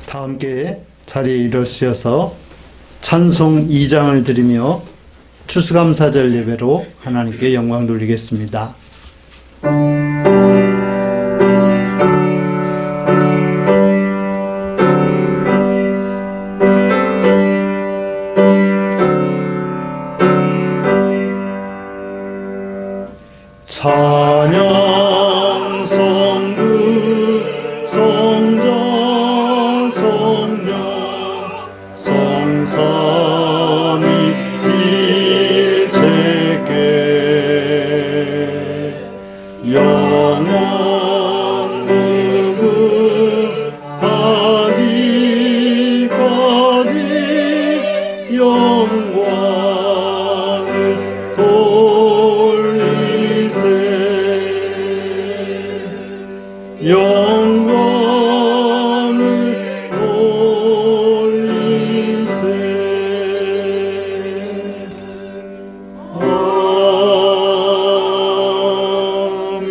다 함께 자리에 일어서셔서 찬송 2장을 드리며 추수감사절 예배로 하나님께 영광 돌리겠습니다. 찬양 성부 성자 성령 성삼위 일체께 영원 무궁하기까지 영광을 돌리세 영광을 돌리세. 아멘.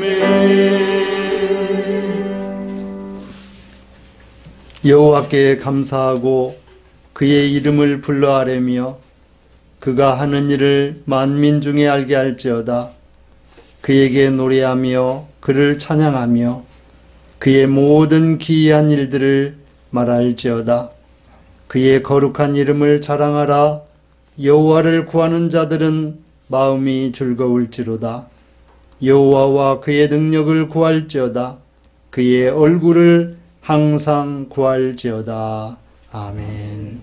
여호와께 감사하고 그의 이름을 불러 아뢰며 그가 하는 일을 만민 중에 알게 할지어다. 그에게 노래하며 그를 찬양하며 그의 모든 기이한 일들을 말할지어다. 그의 거룩한 이름을 자랑하라. 여호와를 구하는 자들은 마음이 즐거울지로다. 여호와와 그의 능력을 구할지어다. 그의 얼굴을 항상 구할지어다. 아멘.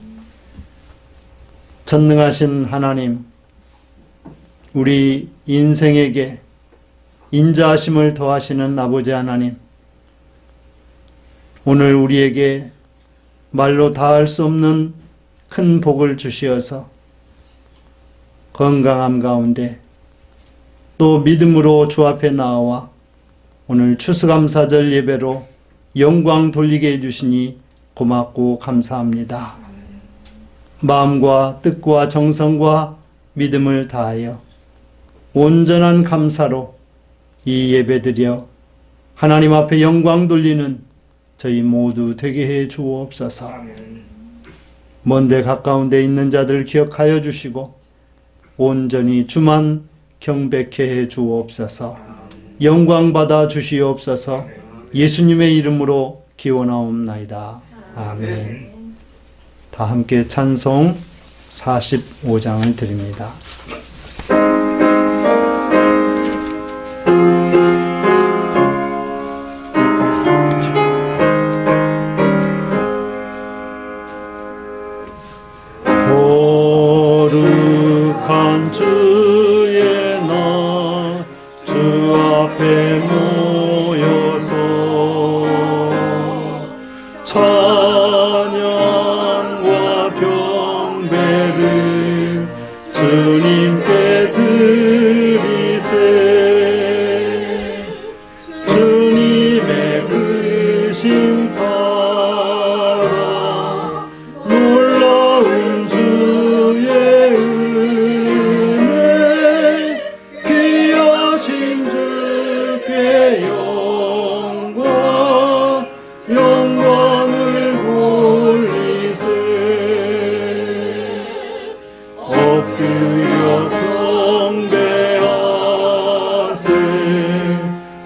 전능하신 하나님, 우리 인생에게 인자하심을 더하시는 아버지 하나님, 오늘 우리에게 말로 다할 수 없는 큰 복을 주시어서 건강함 가운데 또 믿음으로 주 앞에 나와 오늘 추수감사절 예배로 영광 돌리게 해주시니 고맙고 감사합니다. 마음과 뜻과 정성과 믿음을 다하여 온전한 감사로 이 예배드려 하나님 앞에 영광 돌리는 저희 모두 되게 해 주옵소서. 먼데 가까운 데 있는 자들 기억하여 주시고 온전히 주만 경배케 해 주옵소서. 영광 받아 주시옵소서. 예수님의 이름으로 기원하옵나이다. 아멘. 다 함께 찬송 45장을 드립니다. 거룩한 주의 날 주 앞에 모여서 찬양과 경배를 주님께 드리세. 주님의 크신 사랑 놀라운 주의 은혜 귀하신 주께 영광을 돌리세. 엎드려 경배하세.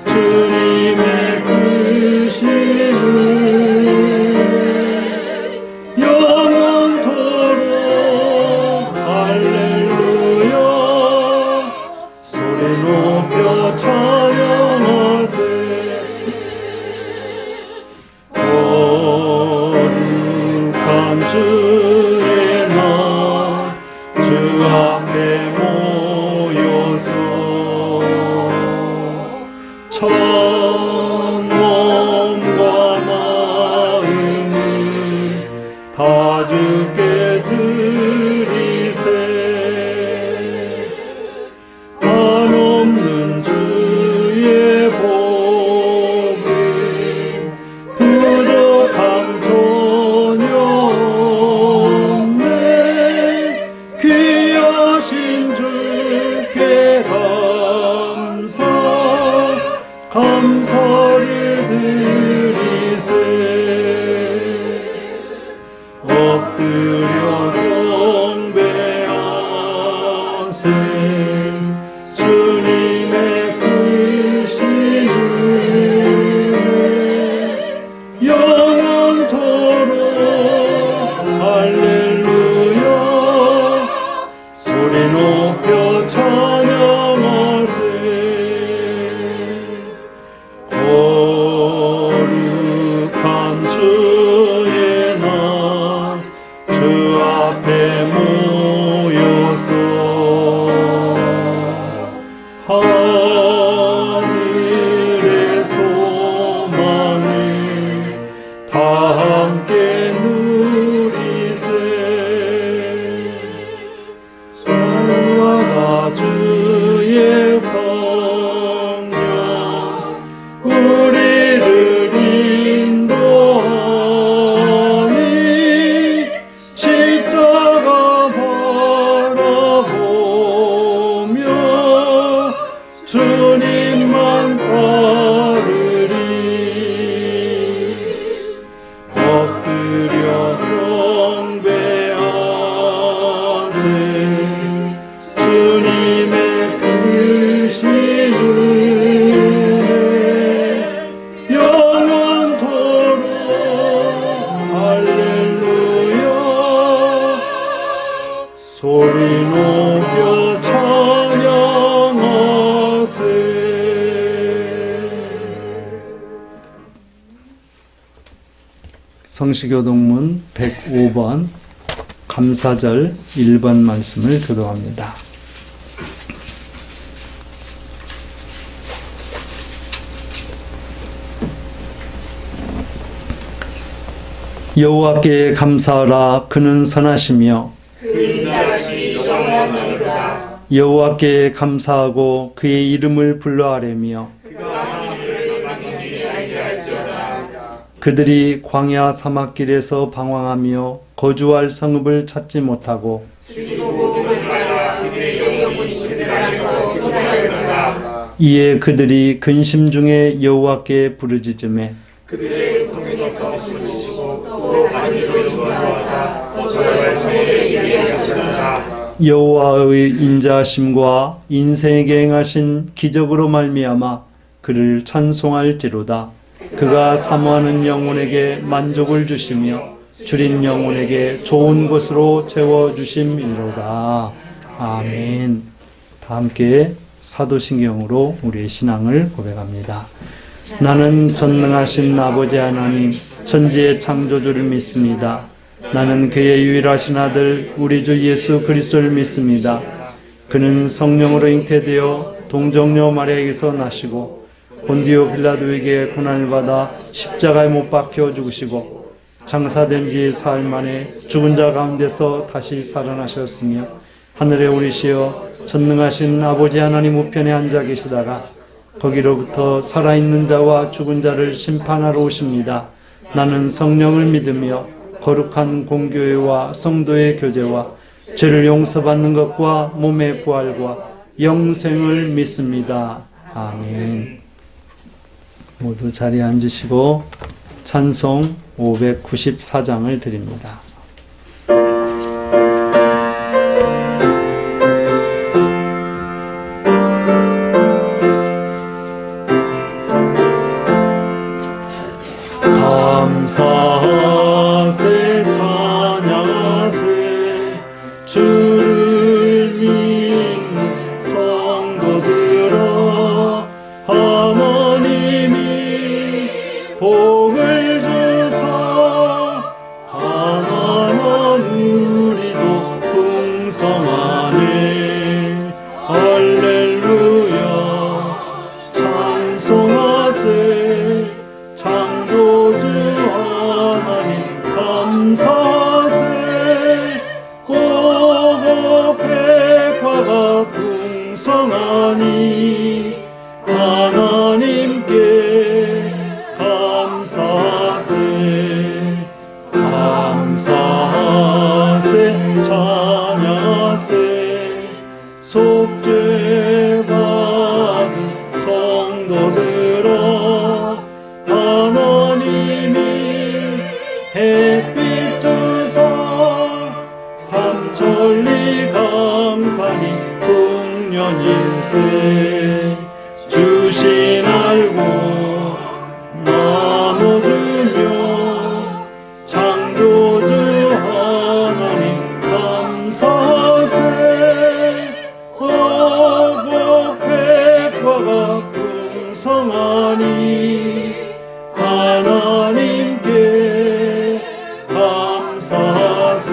주님의 크신 은혜 영원토록 할렐루야. 소리 높여 찬양하세. 거룩한 주의 날 주 앞에 모여서 천 몸과 마음을 다 주께 드리세. 한없는 주의 복을 부족함 전혀 없네. 귀하신 주께 감사를 드리세. 함께 누리세. 주와 주의 성령 우리를 인도하니 십자가 바라보며 주님만 따르리. 엎드려 경배하세. 주님의 크신 은혜 영원토록 할렐루야. 소리 높여 찬양하세. 성시교동문 105번 감사절 1번 말씀을 교도합니다. 여호와께 감사하라. 그는 선하시며 그 인자하심이 영원하니라. 여호와께 감사하고 그의 이름을 불러하려며 그가 하늘을 만주에 알게 할지어다. 그들이 광야 사막길에서 방황하며 거주할 성읍을 찾지 못하고 주시고 복음을 말하여 그들의 영혼이 그들 안에서 피곤하였다. 이에 그들이 근심 중에 여호와께 부르짖음에 그들의 궁에서 심으시고 또 바위로 인도하사 거주할 성에 이르게 하셨다. 여호와의 인자하심과 인생에게 행하신 기적으로 말미암아 그를 찬송할지로다. 그가 사모하는 영혼에게 만족을 주시며 줄인 영혼에게 좋은 것으로 채워주심이로다. 아멘. 다 함께 사도신경으로 우리의 신앙을 고백합니다. 나는 전능하신 아버지 하나님 천지의 창조주를 믿습니다. 나는 그의 유일하신 아들 우리 주 예수 그리스도를 믿습니다. 그는 성령으로 잉태되어 동정녀 마리아에게서 나시고 본디오 빌라도에게 고난을 받아 십자가에 못 박혀 죽으시고 장사된 지 사흘 만에 죽은 자 가운데서 다시 살아나셨으며 하늘에 오르시어 전능하신 아버지 하나님 우편에 앉아 계시다가 거기로부터 살아있는 자와 죽은 자를 심판하러 오십니다. 나는 성령을 믿으며 거룩한 공교회와 성도의 교제와 죄를 용서받는 것과 몸의 부활과 영생을 믿습니다. 아멘. 모두 자리에 앉으시고 찬송 594장을 드립니다. 감사하세 찬양하세 주를 믿는 성도들아 하나님이 복을 주사 가난한 우리도 풍성하네. 할렐루야 찬송하세 창조주 하나님 감사하세. 오고 백화가 풍성하니 하나님께 감사하세. 감사하세 찬양하세 속죄 받은 성도들아 하나님이 햇빛 주사 삼천리 강산이 풍년일세 주신 알고 나눠주며 창조주 하나님 감사하세. 오고 백화가 풍성하니 하나님께 감사하세.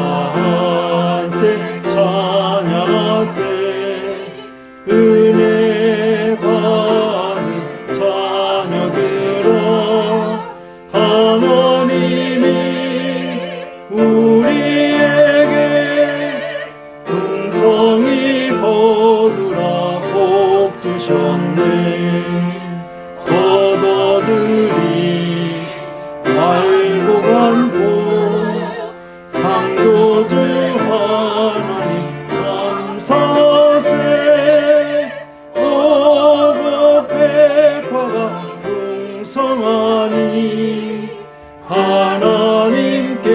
감사하세 찬양하세 찬양하니 하나님께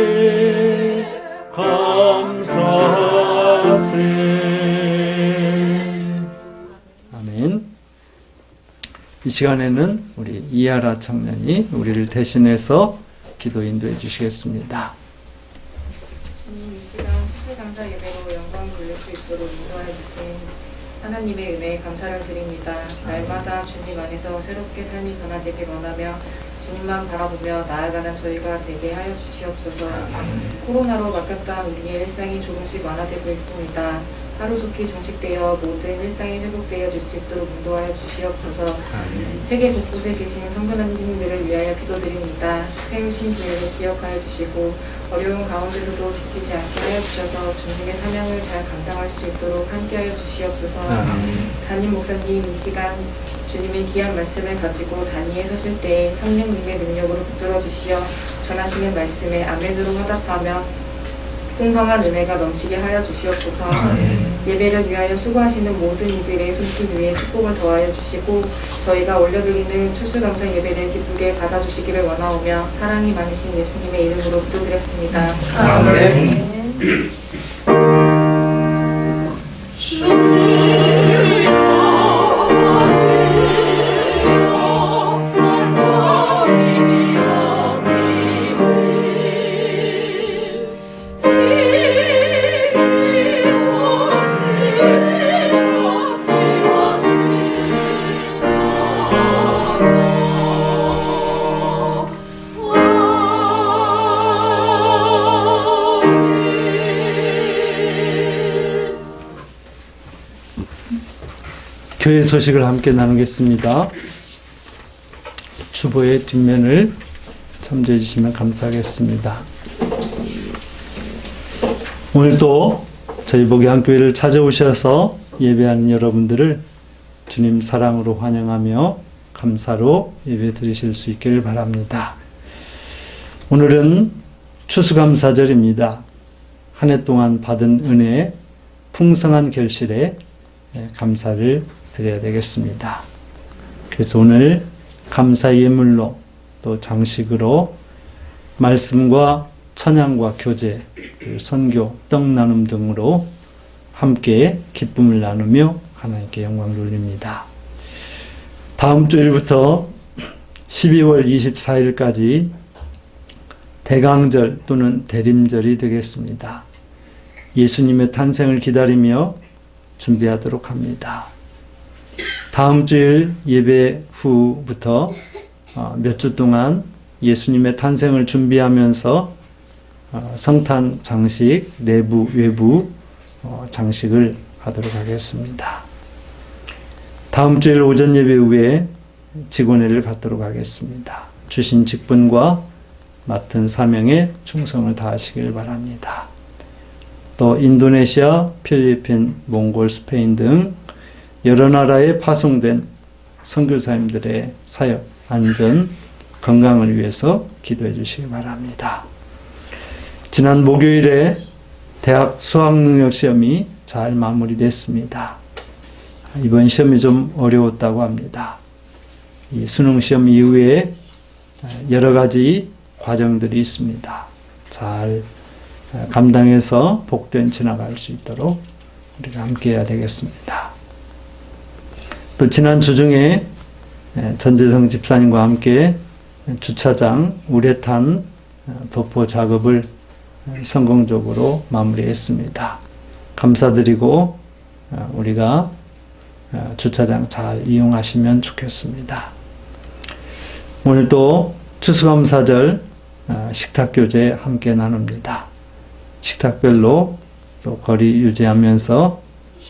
감사하세. 아멘. 이 시간에는 우리 이하라 청년이 우리를 대신해서 기도 인도해 주시겠습니다. 주님, 이 시간 추수감사 예배로 영광 돌릴 수 있도록 인도하여 주신 하나님의 은혜에 감사를 드립니다. 날마다 주님 안에서 새롭게 삶이 변화되길 원하며 주님만 바라보며 나아가는 저희가 되게 하여 주시옵소서. 코로나로 막혔던 우리의 일상이 조금씩 완화되고 있습니다. 하루속히 종식되어 모든 일상이 회복되어 줄 수 있도록 인도하여 주시옵소서. 세계 곳곳에 계신 성도님들을 위하여 기도드립니다. 세우신 교회를 기억하여 주시고 어려운 가운데서도 지치지 않게 하여 주셔서 주님의 사명을 잘 감당할 수 있도록 함께하여 주시옵소서. 담임 목사님, 이 시간 주님의 귀한 말씀을 가지고 단위에 서실 때에 성령님의 능력으로 붙들어 주시어 전하시는 말씀에 아멘으로 화답하며 풍성한 은혜가 넘치게 하여 주시옵소서. 예배를 위하여 수고하시는 모든 이들의 손길 위에 축복을 더하여 주시고 저희가 올려드리는 추수감사 예배를 기쁘게 받아주시기를 원하오며 사랑이 많으신 예수님의 이름으로 기도드렸습니다. 아멘. 교회 소식을 함께 나누겠습니다. 주보의 뒷면을 참조해 주시면 감사하겠습니다. 오늘도 저희 목양교회를 찾아오셔서 예배하는 여러분들을 주님 사랑으로 환영하며 감사로 예배 드리실 수 있기를 바랍니다. 오늘은 추수감사절입니다. 한 해 동안 받은 은혜, 풍성한 결실에 감사를 드려야 되겠습니다. 그래서 오늘 감사 예물로 또 장식으로 말씀과 찬양과 교제, 선교, 떡 나눔 등으로 함께 기쁨을 나누며 하나님께 영광 돌립니다. 다음 주일부터 12월 24일까지 대강절 또는 대림절이 되겠습니다. 예수님의 탄생을 기다리며 준비하도록 합니다. 다음 주일 예배 후부터 몇 주 동안 예수님의 탄생을 준비하면서 성탄 장식, 내부, 외부 장식을 하도록 하겠습니다. 다음 주일 오전 예배 후에 직원회를 갖도록 하겠습니다. 주신 직분과 맡은 사명에 충성을 다하시길 바랍니다. 또 인도네시아, 필리핀, 몽골, 스페인 등 여러 나라에 파송된 선교사님들의 사역, 안전, 건강을 위해서 기도해 주시기 바랍니다. 지난 목요일에 대학 수학능력시험이 잘 마무리됐습니다. 이번 시험이 좀 어려웠다고 합니다. 이 수능시험 이후에 여러 가지 과정들이 있습니다. 잘 감당해서 복된 지나갈 수 있도록 우리가 함께 해야 되겠습니다. 또 지난 주중에 전재성 집사님과 함께 주차장 우레탄 도포 작업을 성공적으로 마무리했습니다. 감사드리고 우리가 주차장 잘 이용하시면 좋겠습니다. 오늘도 추수감사절 식탁교제 함께 나눕니다. 식탁별로 또 거리 유지하면서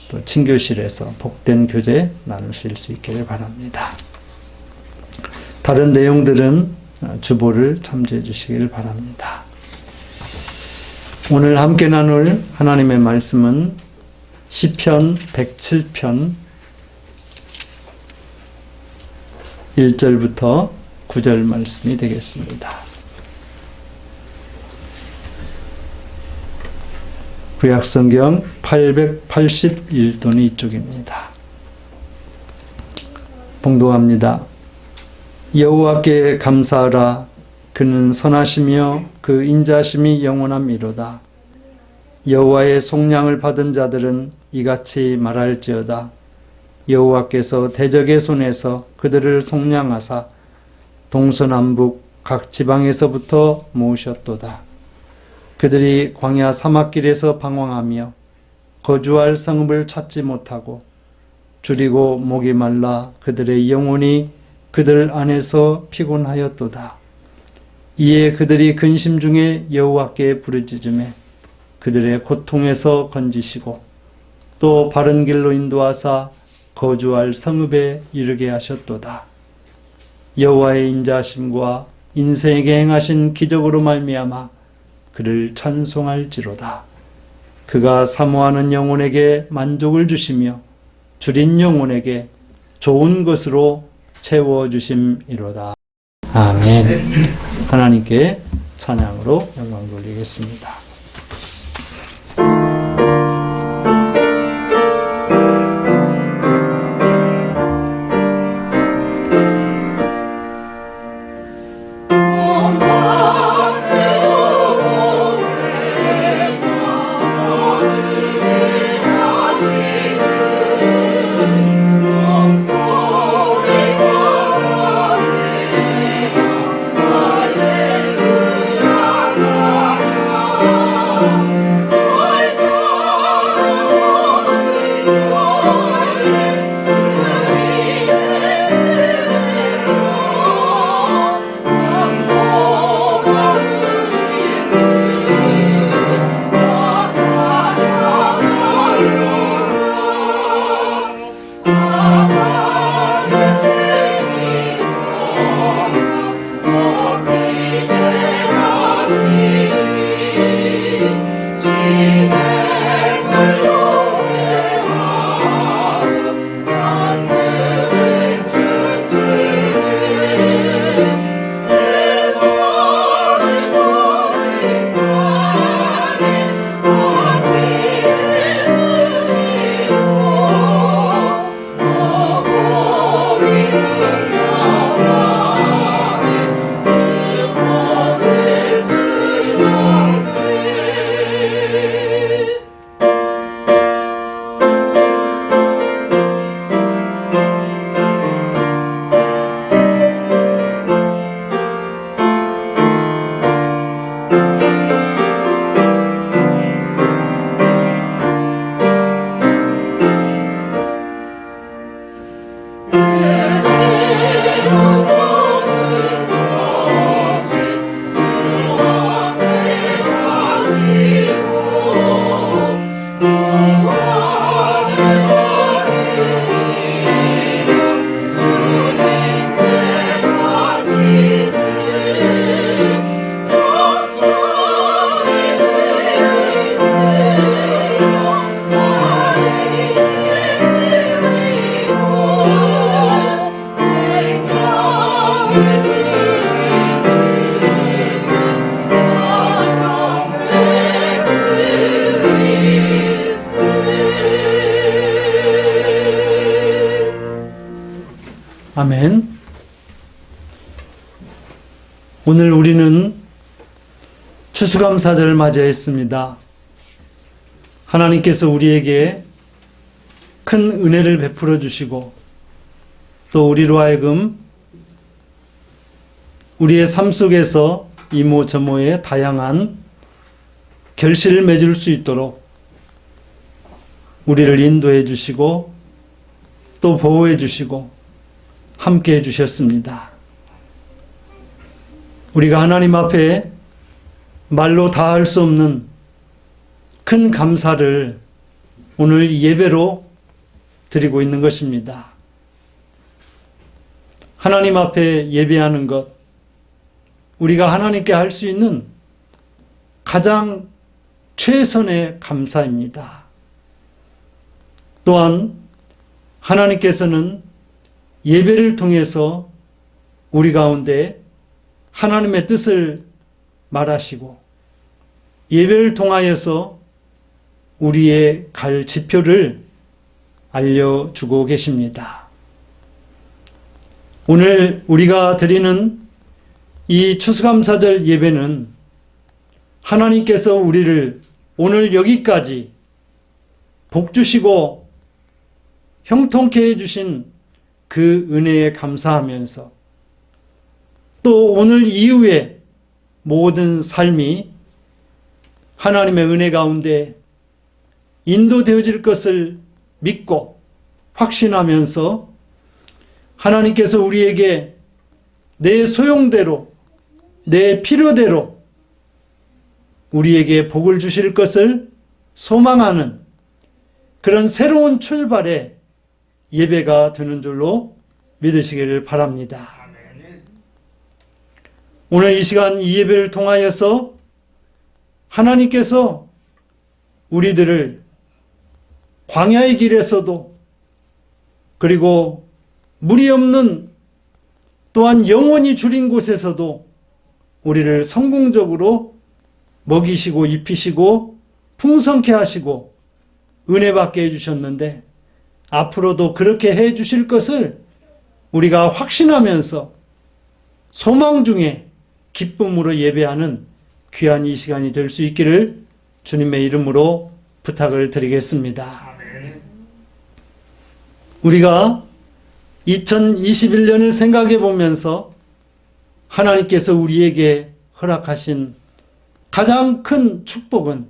또 친교실에서 복된 교제 나누실 수 있기를 바랍니다. 다른 내용들은 주보를 참조해 주시길 바랍니다. 오늘 함께 나눌 하나님의 말씀은 시편 107편 1절부터 9절 말씀이 되겠습니다. 구약성경 881도는 이쪽입니다. 봉독합니다. 여호와께 감사하라. 그는 선하시며 그 인자심이 영원함이로다. 여호와의 속량을 받은 자들은 이같이 말할지어다. 여호와께서 대적의 손에서 그들을 속량하사 동서남북 각 지방에서부터 모으셨도다. 그들이 광야 사막길에서 방황하며 거주할 성읍을 찾지 못하고 줄이고 목이 말라 그들의 영혼이 그들 안에서 피곤하였도다. 이에 그들이 근심 중에 여호와께 부르짖으매 그들의 고통에서 건지시고 또 바른 길로 인도하사 거주할 성읍에 이르게 하셨도다. 여호와의 인자심과 인생에게 행하신 기적으로 말미암아 그를 찬송할지로다. 그가 사모하는 영혼에게 만족을 주시며 줄인 영혼에게 좋은 것으로 채워주심이로다. 아멘. 하나님께 찬양으로 영광 돌리겠습니다. 아멘. 오늘 우리는 추수감사절을 맞이했습니다. 하나님께서 우리에게 큰 은혜를 베풀어 주시고 또 우리로 하여금 우리의 삶 속에서 이모저모의 다양한 결실을 맺을 수 있도록 우리를 인도해 주시고 또 보호해 주시고 함께 해 주셨습니다. 우리가 하나님 앞에 말로 다 할 수 없는 큰 감사를 오늘 예배로 드리고 있는 것입니다. 하나님 앞에 예배하는 것, 우리가 하나님께 할 수 있는 가장 최선의 감사입니다. 또한 하나님께서는 예배를 통해서 우리 가운데 하나님의 뜻을 말하시고 예배를 통하여서 우리의 갈 지표를 알려주고 계십니다. 오늘 우리가 드리는 이 추수감사절 예배는 하나님께서 우리를 오늘 여기까지 복 주시고 형통케 해주신 그 은혜에 감사하면서 또 오늘 이후에 모든 삶이 하나님의 은혜 가운데 인도되어질 것을 믿고 확신하면서 하나님께서 우리에게 내 소용대로 내 필요대로 우리에게 복을 주실 것을 소망하는 그런 새로운 출발의 예배가 되는 줄로 믿으시기를 바랍니다. 오늘 이 시간 이 예배를 통하여서 하나님께서 우리들을 광야의 길에서도 그리고 물이 없는 또한 영원히 주린 곳에서도 우리를 성공적으로 먹이시고 입히시고 풍성케 하시고 은혜 받게 해주셨는데 앞으로도 그렇게 해주실 것을 우리가 확신하면서 소망 중에 기쁨으로 예배하는 귀한 이 시간이 될 수 있기를 주님의 이름으로 부탁을 드리겠습니다. 우리가 2021년을 생각해 보면서 하나님께서 우리에게 허락하신 가장 큰 축복은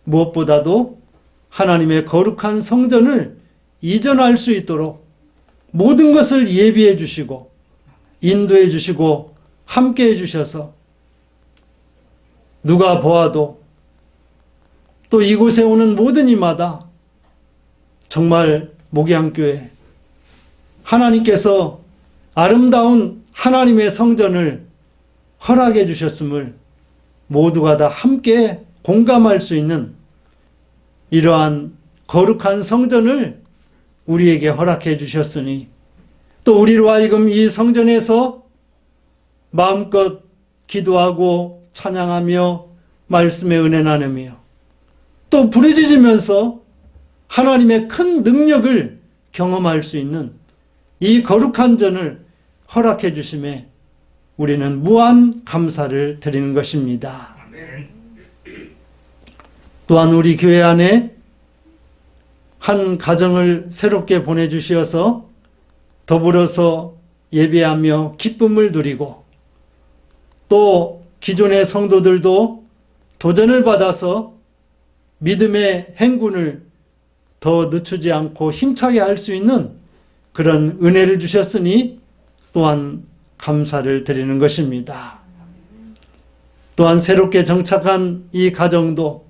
무엇보다도 하나님의 거룩한 성전을 이전할 수 있도록 모든 것을 예비해 주시고 인도해 주시고 함께 해 주셔서 누가 보아도 또 이곳에 오는 모든 이마다 정말 목양교회 하나님께서 아름다운 하나님의 성전을 허락해 주셨음을 모두가 다 함께 공감할 수 있는 이러한 거룩한 성전을 우리에게 허락해 주셨으니 또 우리로 하여금 이 성전에서 마음껏 기도하고 찬양하며 말씀의 은혜 나누며 또 부르짖으면서 하나님의 큰 능력을 경험할 수 있는 이 거룩한 전을 허락해 주심에 우리는 무한 감사를 드리는 것입니다. 또한 우리 교회 안에 한 가정을 새롭게 보내주시어서 더불어서 예배하며 기쁨을 누리고 또 기존의 성도들도 도전을 받아서 믿음의 행군을 더 늦추지 않고 힘차게 할 수 있는 그런 은혜를 주셨으니 또한 감사를 드리는 것입니다. 또한 새롭게 정착한 이 가정도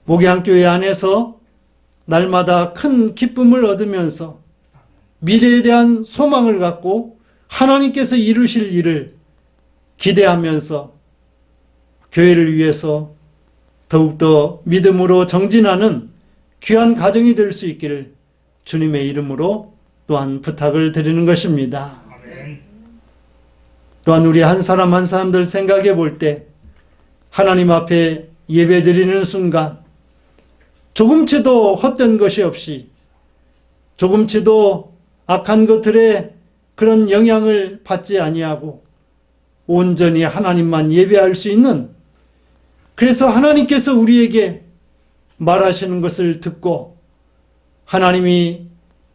목양교회 안에서 날마다 큰 기쁨을 얻으면서 미래에 대한 소망을 갖고 하나님께서 이루실 일을 기대하면서 교회를 위해서 더욱더 믿음으로 정진하는 귀한 가정이 될 수 있기를 주님의 이름으로 또한 부탁을 드리는 것입니다. 또한 우리 한 사람 한 사람들 생각해 볼 때 하나님 앞에 예배 드리는 순간 조금치도 헛된 것이 없이 조금치도 악한 것들의 그런 영향을 받지 아니하고 온전히 하나님만 예배할 수 있는, 그래서 하나님께서 우리에게 말하시는 것을 듣고 하나님이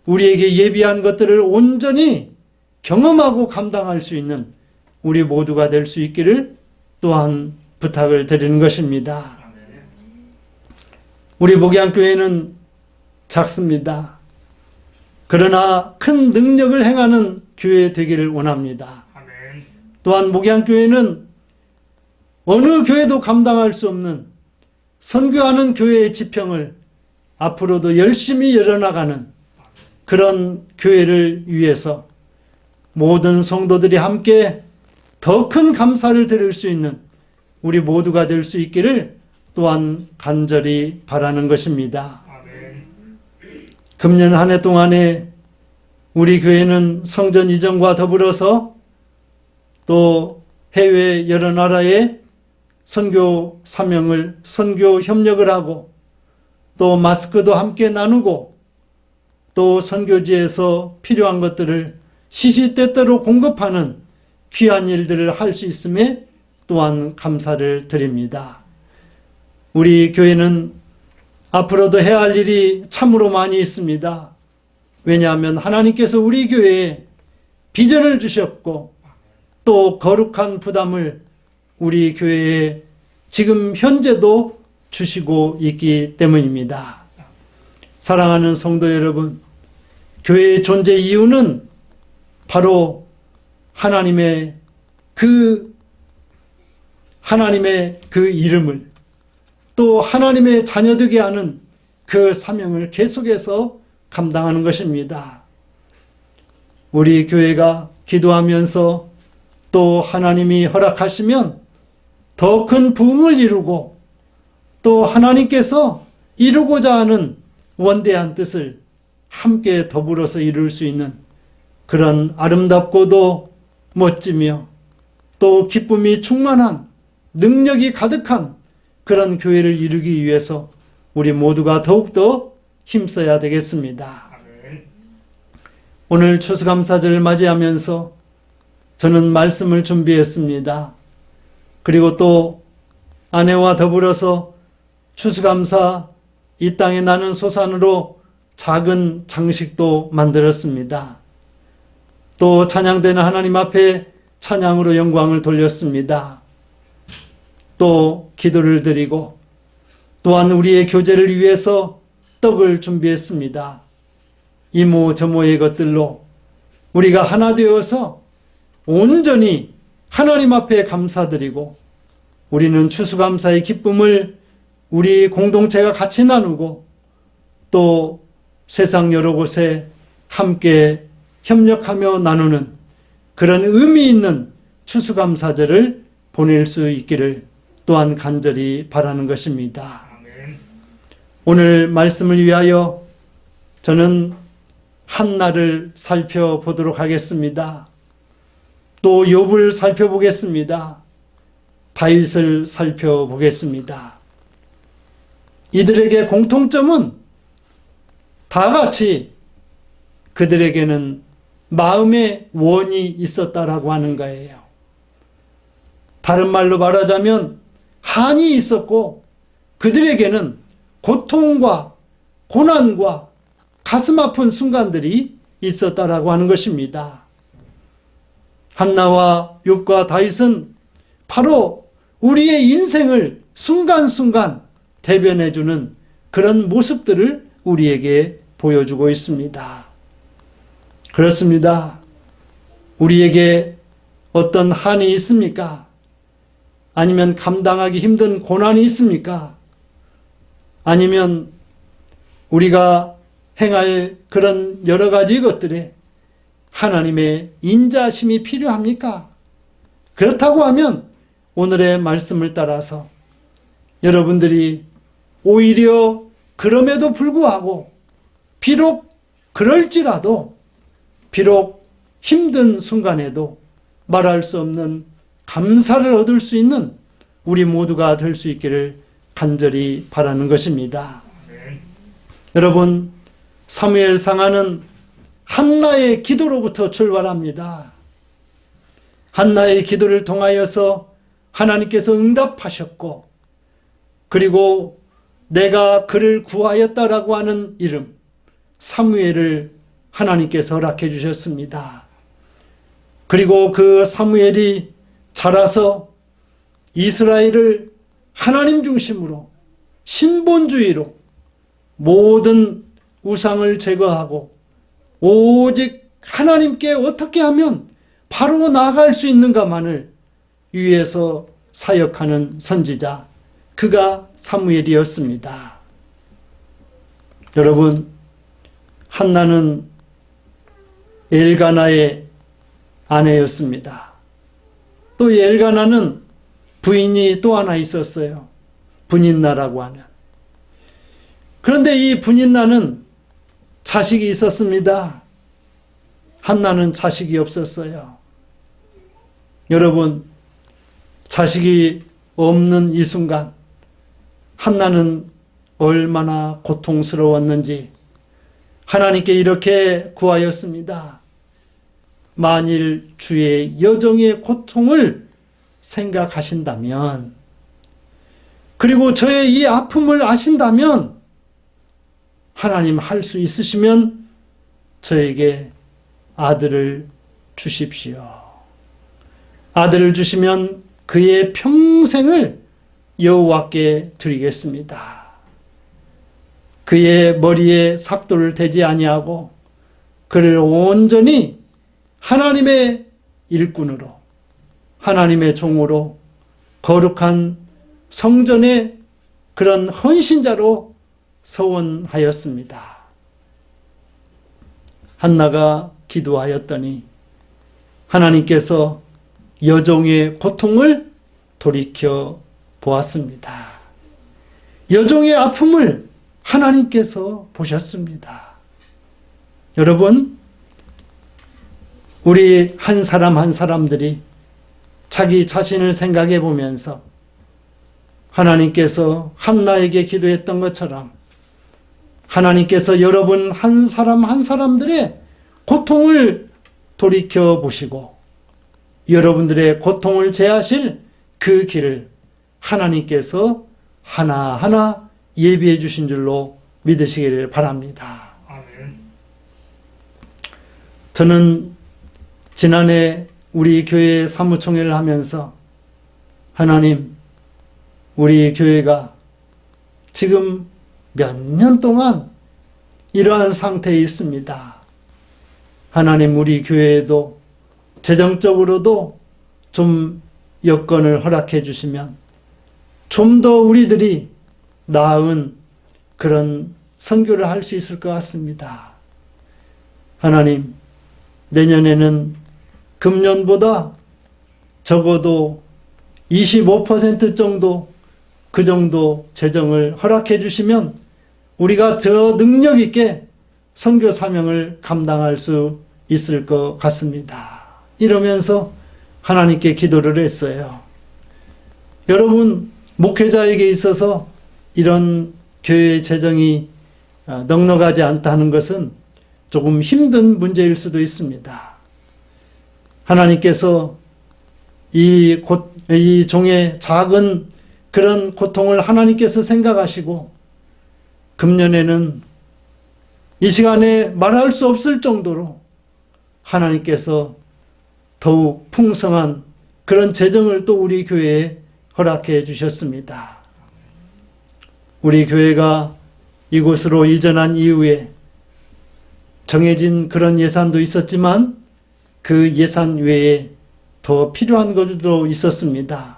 우리에게 예비한 것들을 온전히 경험하고 감당할 수 있는 우리 모두가 될 수 있기를 또한 부탁을 드리는 것입니다. 우리 목양교회는 작습니다. 그러나 큰 능력을 행하는 교회 되기를 원합니다. 또한 목양교회는 어느 교회도 감당할 수 없는 선교하는 교회의 지평을 앞으로도 열심히 열어나가는 그런 교회를 위해서 모든 성도들이 함께 더 큰 감사를 드릴 수 있는 우리 모두가 될 수 있기를 또한 간절히 바라는 것입니다. 금년 한 해 동안에 우리 교회는 성전 이전과 더불어서 또 해외 여러 나라에 선교 사명을, 선교 협력을 하고 또 마스크도 함께 나누고 또 선교지에서 필요한 것들을 시시때때로 공급하는 귀한 일들을 할 수 있음에 또한 감사를 드립니다. 우리 교회는 앞으로도 해야 할 일이 참으로 많이 있습니다. 왜냐하면 하나님께서 우리 교회에 비전을 주셨고 또 거룩한 부담을 우리 교회에 지금 현재도 주시고 있기 때문입니다. 사랑하는 성도 여러분, 교회의 존재 이유는 바로 하나님의 그 이름을 또 하나님의 자녀되게 하는 그 사명을 계속해서 감당하는 것입니다. 우리 교회가 기도하면서 또 하나님이 허락하시면 더 큰 부흥을 이루고 또 하나님께서 이루고자 하는 원대한 뜻을 함께 더불어서 이룰 수 있는 그런 아름답고도 멋지며 또 기쁨이 충만한 능력이 가득한 그런 교회를 이루기 위해서 우리 모두가 더욱더 힘써야 되겠습니다. 오늘 추수감사절을 맞이하면서 저는 말씀을 준비했습니다. 그리고 또 아내와 더불어서 추수감사 이 땅에 나는 소산으로 작은 장식도 만들었습니다. 또 찬양되는 하나님 앞에 찬양으로 영광을 돌렸습니다. 또 기도를 드리고 또한 우리의 교제를 위해서 떡을 준비했습니다. 이모 저모의 것들로 우리가 하나 되어서 온전히 하나님 앞에 감사드리고 우리는 추수감사의 기쁨을 우리 공동체가 같이 나누고 또 세상 여러 곳에 함께 협력하며 나누는 그런 의미 있는 추수감사절을 보낼 수 있기를 또한 간절히 바라는 것입니다. 오늘 말씀을 위하여 저는 한나를 살펴보도록 하겠습니다. 또 욥을 살펴보겠습니다. 다윗을 살펴보겠습니다. 이들에게 공통점은 다 같이 그들에게는 마음의 원이 있었다라고 하는 거예요. 다른 말로 말하자면 한이 있었고 그들에게는 고통과 고난과 가슴 아픈 순간들이 있었다라고 하는 것입니다. 한나와 욥과 다윗은 바로 우리의 인생을 순간순간 대변해주는 그런 모습들을 우리에게 보여주고 있습니다. 그렇습니다. 우리에게 어떤 한이 있습니까? 아니면 감당하기 힘든 고난이 있습니까? 아니면 우리가 행할 그런 여러 가지 것들에 하나님의 인자심이 필요합니까? 그렇다고 하면 오늘의 말씀을 따라서 여러분들이 오히려 그럼에도 불구하고 비록 그럴지라도 비록 힘든 순간에도 말할 수 없는 감사를 얻을 수 있는 우리 모두가 될 수 있기를 간절히 바라는 것입니다. 여러분, 사무엘 상하는 한나의 기도로부터 출발합니다. 한나의 기도를 통하여서 하나님께서 응답하셨고 그리고 내가 그를 구하였다라고 하는 이름 사무엘을 하나님께서 허락해 주셨습니다. 그리고 그 사무엘이 자라서 이스라엘을 하나님 중심으로 신본주의로 모든 우상을 제거하고 오직 하나님께 어떻게 하면 바로 나아갈 수 있는가만을 위해서 사역하는 선지자, 그가 사무엘이었습니다. 여러분, 한나는 엘가나의 아내였습니다. 또 엘가나는 부인이 또 하나 있었어요. 분인나라고 하는. 그런데 이 분인나는 자식이 있었습니다. 한나는 자식이 없었어요. 여러분, 자식이 없는 이 순간 한나는 얼마나 고통스러웠는지 하나님께 이렇게 구하였습니다. 만일 주의 여종의 고통을 생각하신다면, 그리고 저의 이 아픔을 아신다면, 하나님 할 수 있으시면 저에게 아들을 주십시오. 아들을 주시면 그의 평생을 여호와께 드리겠습니다. 그의 머리에 삭도를 대지 아니하고 그를 온전히 하나님의 일꾼으로, 하나님의 종으로, 거룩한 성전의 그런 헌신자로 서원하였습니다. 한나가 기도하였더니 하나님께서 여종의 고통을 돌이켜 보았습니다. 여종의 아픔을 하나님께서 보셨습니다. 여러분, 우리 한 사람 한 사람들이 자기 자신을 생각해 보면서 하나님께서 한나에게 기도했던 것처럼 하나님께서 여러분 한 사람 한 사람들의 고통을 돌이켜 보시고 여러분들의 고통을 제하실 그 길을 하나님께서 하나하나 예비해 주신 줄로 믿으시기를 바랍니다. 아멘. 저는 지난해 우리 교회 사무총회를 하면서 하나님, 우리 교회가 지금 몇 년 동안 이러한 상태에 있습니다. 하나님, 우리 교회에도 재정적으로도 좀 여건을 허락해 주시면 좀 더 우리들이 나은 그런 선교를 할 수 있을 것 같습니다. 하나님, 내년에는 금년보다 적어도 25% 정도, 그 정도 재정을 허락해 주시면 우리가 더 능력 있게 선교 사명을 감당할 수 있을 것 같습니다. 이러면서 하나님께 기도를 했어요. 여러분, 목회자에게 있어서 이런 교회 재정이 넉넉하지 않다는 것은 조금 힘든 문제일 수도 있습니다. 하나님께서 이 종의 작은 그런 고통을 하나님께서 생각하시고 금년에는 이 시간에 말할 수 없을 정도로 하나님께서 더욱 풍성한 그런 재정을 또 우리 교회에 허락해 주셨습니다. 우리 교회가 이곳으로 이전한 이후에 정해진 그런 예산도 있었지만 그 예산 외에 더 필요한 것도 있었습니다.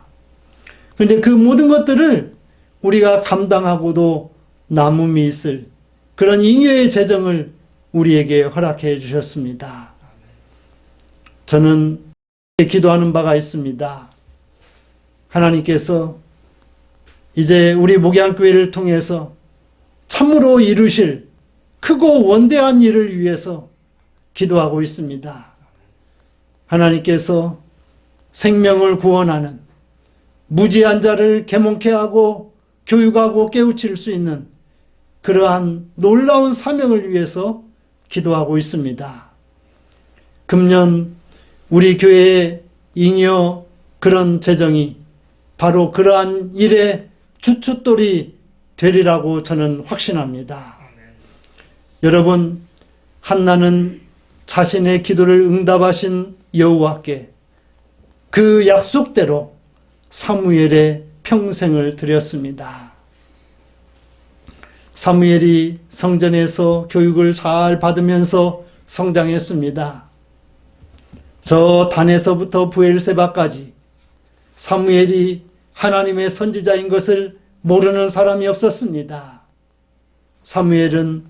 그런데 그 모든 것들을 우리가 감당하고도 남음이 있을 그런 잉여의 재정을 우리에게 허락해 주셨습니다. 저는 기도하는 바가 있습니다. 하나님께서 이제 우리 목양교회를 통해서 참으로 이루실 크고 원대한 일을 위해서 기도하고 있습니다. 하나님께서 생명을 구원하는 무지한 자를 계몽케 하고 교육하고 깨우칠 수 있는 그러한 놀라운 사명을 위해서 기도하고 있습니다. 금년 우리 교회의 잉여 그런 재정이 바로 그러한 일의 주춧돌이 되리라고 저는 확신합니다. 여러분, 한나는 자신의 기도를 응답하신 여호와께 그 약속대로 사무엘의 평생을 드렸습니다. 사무엘이 성전에서 교육을 잘 받으면서 성장했습니다. 저 단에서부터 브엘세바까지 사무엘이 하나님의 선지자인 것을 모르는 사람이 없었습니다. 사무엘은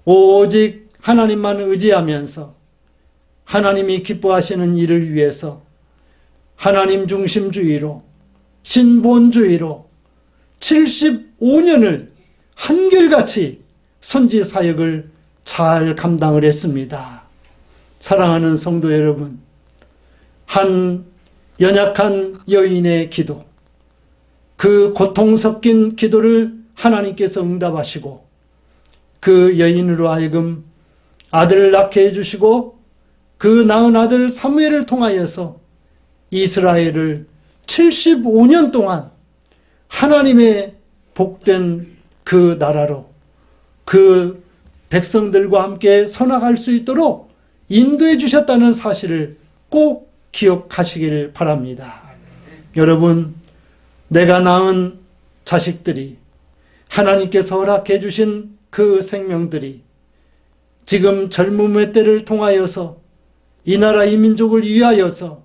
오직 하나님만 의지하면서 하나님이 기뻐하시는 일을 위해서 하나님 중심주의로 신본주의로 75년을 한결같이 선지 사역을 잘 감당을 했습니다. 사랑하는 성도 여러분, 한 연약한 여인의 기도, 그 고통 섞인 기도를 하나님께서 응답하시고 그 여인으로 하여금 아들을 낳게 해주시고 그 낳은 아들 사무엘을 통하여서 이스라엘을 75년 동안 하나님의 복된 그 나라로 그 백성들과 함께 서나갈 수 있도록 인도해 주셨다는 사실을 꼭 기억하시길 바랍니다. 여러분, 내가 낳은 자식들이 하나님께서 허락해 주신 그 생명들이 지금 젊음의 때를 통하여서 이 나라 이 민족을 위하여서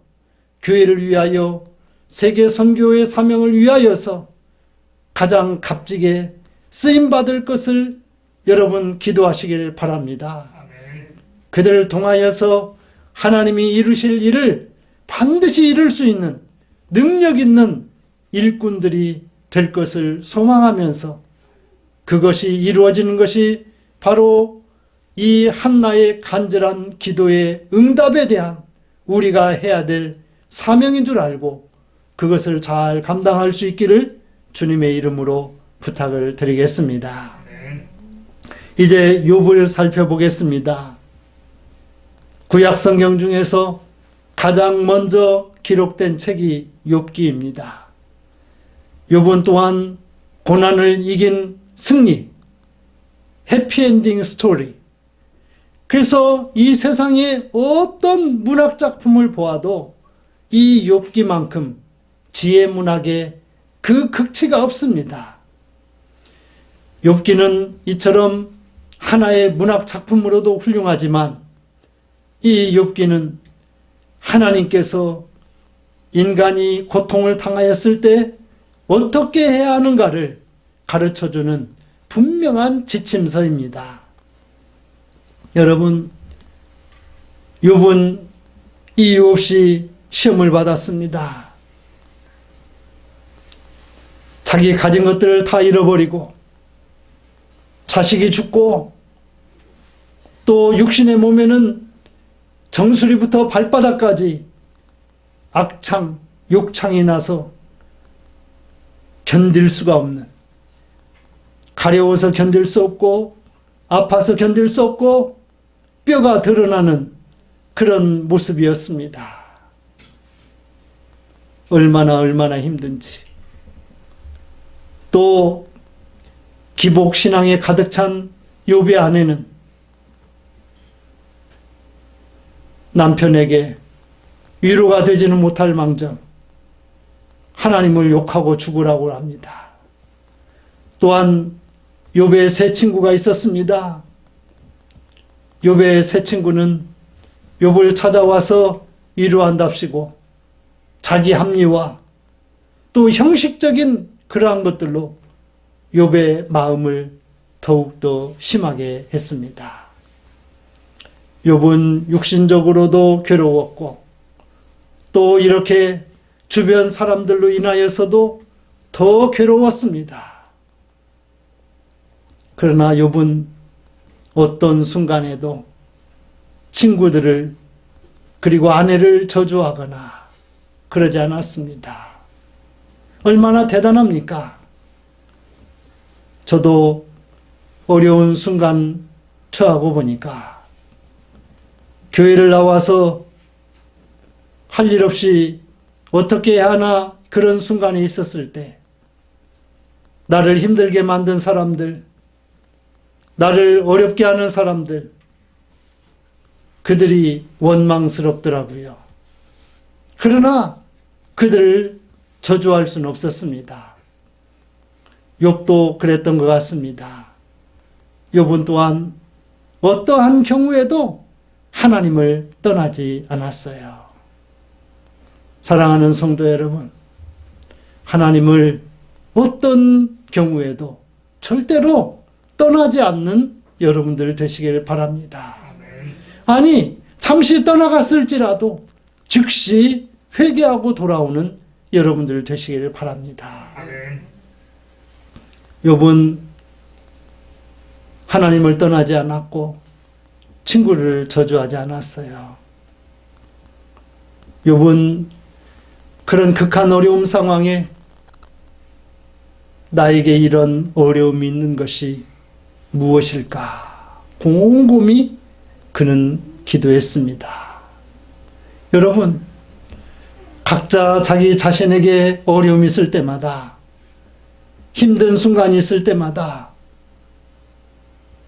교회를 위하여 세계 선교의 사명을 위하여서 가장 값지게 쓰임받을 것을 여러분 기도하시길 바랍니다. 그들을 통하여서 하나님이 이루실 일을 반드시 이룰 수 있는 능력 있는 일꾼들이 될 것을 소망하면서 그것이 이루어지는 것이 바로 이 한나의 간절한 기도의 응답에 대한 우리가 해야 될 사명인 줄 알고 그것을 잘 감당할 수 있기를 주님의 이름으로 부탁을 드리겠습니다. 이제 욥을 살펴보겠습니다. 구약 성경 중에서 가장 먼저 기록된 책이 욥기입니다. 욥은 또한 고난을 이긴 승리, 해피엔딩 스토리. 그래서 이 세상에 어떤 문학 작품을 보아도 이 욥기만큼 지혜 문학에 그 극치가 없습니다. 욥기는 이처럼 하나의 문학 작품으로도 훌륭하지만 이 욥기는 하나님께서 인간이 고통을 당하였을 때 어떻게 해야 하는가를 가르쳐주는 분명한 지침서입니다. 여러분, 욥은 이유 없이 시험을 받았습니다. 자기 가진 것들을 다 잃어버리고 자식이 죽고 또 육신의 몸에는 정수리부터 발바닥까지 악창, 욕창이 나서 견딜 수가 없는, 가려워서 견딜 수 없고 아파서 견딜 수 없고 뼈가 드러나는 그런 모습이었습니다. 얼마나 힘든지. 또 기복신앙에 가득 찬 욥의 아내는 남편에게 위로가 되지는 못할 망정 하나님을 욕하고 죽으라고 합니다. 또한 욥의 세 친구가 있었습니다. 욥의 세 친구는 욥을 찾아와서 위로한답시고 자기 합리화 또 형식적인 그러한 것들로 욥의 마음을 더욱더 심하게 했습니다. 욥은 육신적으로도 괴로웠고 또 이렇게 주변 사람들로 인하여서도 더 괴로웠습니다. 그러나 욥은 어떤 순간에도 친구들을 그리고 아내를 저주하거나 그러지 않았습니다. 얼마나 대단합니까? 저도 어려운 순간 처하고 보니까 교회를 나와서 할 일 없이 어떻게 해야 하나 그런 순간에 있었을 때 나를 힘들게 만든 사람들, 나를 어렵게 하는 사람들, 그들이 원망스럽더라고요. 그러나 그들을 저주할 수는 없었습니다. 욥도 그랬던 것 같습니다. 욥은 또한 어떠한 경우에도 하나님을 떠나지 않았어요. 사랑하는 성도 여러분, 하나님을 어떤 경우에도 절대로 떠나지 않는 여러분들 되시길 바랍니다. 아니, 잠시 떠나갔을지라도 즉시 회개하고 돌아오는 여러분들 되시길 바랍니다. 욥은 하나님을 떠나지 않았고 친구를 저주하지 않았어요. 욥은 그런 극한 어려움 상황에 나에게 이런 어려움이 있는 것이 무엇일까 곰곰이 그는 기도했습니다. 여러분, 각자 자기 자신에게 어려움이 있을 때마다, 힘든 순간이 있을 때마다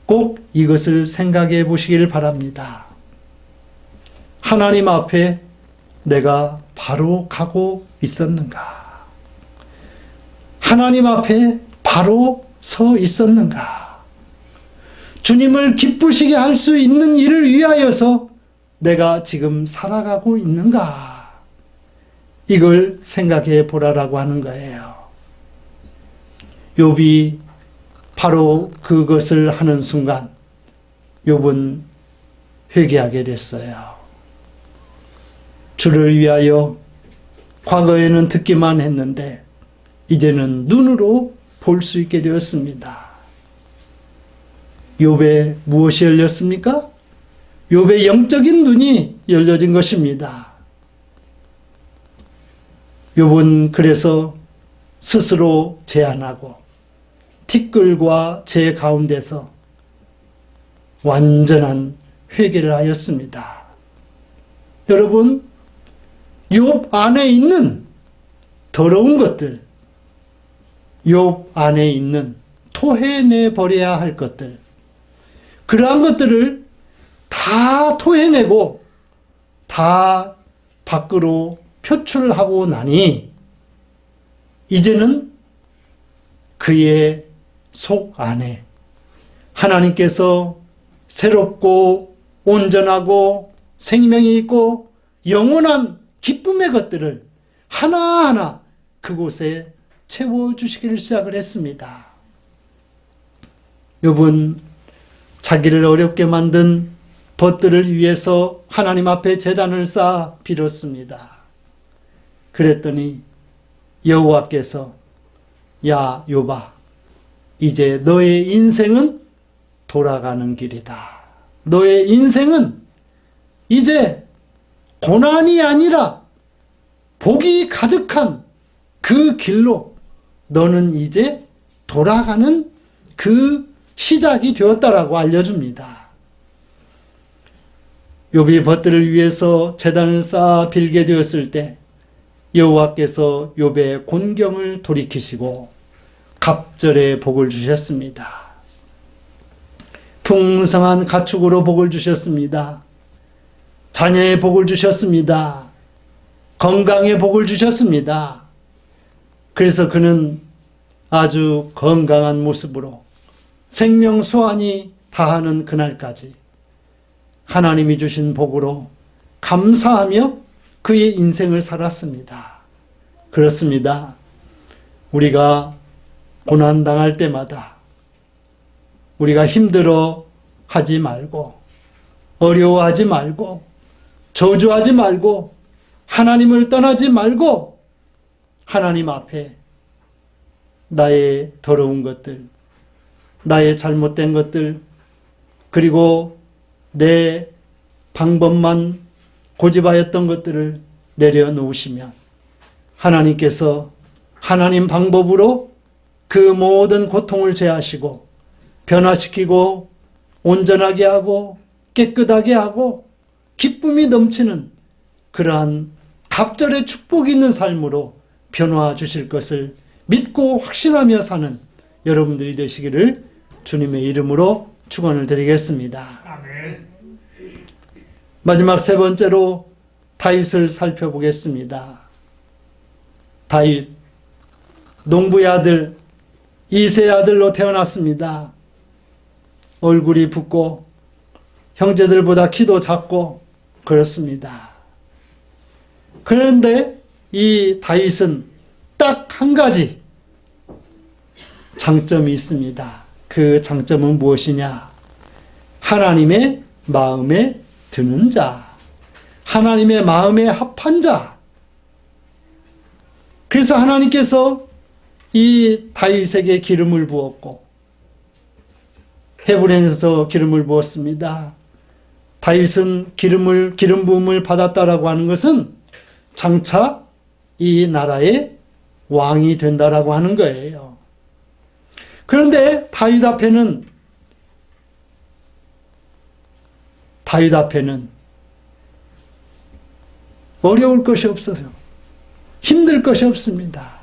꼭 이것을 생각해 보시길 바랍니다. 하나님 앞에 내가 바로 가고 있었는가? 하나님 앞에 바로 서 있었는가? 주님을 기쁘시게 할 수 있는 일을 위하여서 내가 지금 살아가고 있는가? 이걸 생각해 보라라고 하는 거예요. 욥이 바로 그것을 하는 순간 욥은 회개하게 됐어요. 주를 위하여 과거에는 듣기만 했는데 이제는 눈으로 볼 수 있게 되었습니다. 욥에 무엇이 열렸습니까? 욥의 영적인 눈이 열려진 것입니다. 욥은 그래서 스스로 제안하고 티끌과 재 가운데서 완전한 회개를 하였습니다. 여러분, 욥 안에 있는 더러운 것들, 욥 안에 있는 토해내 버려야 할 것들, 그러한 것들을 다 토해내고 다 밖으로 표출하고 나니 이제는 그의 속 안에 하나님께서 새롭고 온전하고 생명이 있고 영원한 기쁨의 것들을 하나하나 그곳에 채워주시기를 시작을 했습니다. 욥은 자기를 어렵게 만든 벗들을 위해서 하나님 앞에 제단을 쌓아 빌었습니다. 그랬더니 여호와께서 야 욥아, 이제 너의 인생은 돌아가는 길이다. 너의 인생은 이제 고난이 아니라 복이 가득한 그 길로 너는 이제 돌아가는 그 시작이 되었다라고 알려줍니다. 욥이 벗들을 위해서 제단을 쌓아 빌게 되었을 때 여호와께서 욥의 곤경을 돌이키시고 갑절의 복을 주셨습니다. 풍성한 가축으로 복을 주셨습니다. 자녀의 복을 주셨습니다. 건강의 복을 주셨습니다. 그래서 그는 아주 건강한 모습으로 생명 수완이 다하는 그날까지 하나님이 주신 복으로 감사하며 그의 인생을 살았습니다. 그렇습니다. 우리가 고난당할 때마다 우리가 힘들어 하지 말고 어려워하지 말고 저주하지 말고 하나님을 떠나지 말고 하나님 앞에 나의 더러운 것들, 나의 잘못된 것들, 그리고 내 방법만 고집하였던 것들을 내려놓으시면 하나님께서 하나님 방법으로 그 모든 고통을 제하시고 변화시키고 온전하게 하고 깨끗하게 하고 기쁨이 넘치는 그러한 갑절의 축복이 있는 삶으로 변화 주실 것을 믿고 확신하며 사는 여러분들이 되시기를 주님의 이름으로 축원을 드리겠습니다. 아멘. 마지막 세 번째로 다윗을 살펴보겠습니다. 다윗, 농부의 아들, 이새의 아들로 태어났습니다. 얼굴이 붓고 형제들보다 키도 작고 그렇습니다. 그런데 이 다윗은 딱 한 가지 장점이 있습니다. 그 장점은 무엇이냐? 하나님의 마음에 드는 자, 하나님의 마음에 합한 자. 그래서 하나님께서 이 다윗에게 기름을 부었고 헤브론에서 기름을 부었습니다. 다윗은 기름 부음을 받았다라고 하는 것은 장차 이 나라의 왕이 된다라고 하는 거예요. 그런데 다윗 앞에는 어려울 것이 없어요. 힘들 것이 없습니다.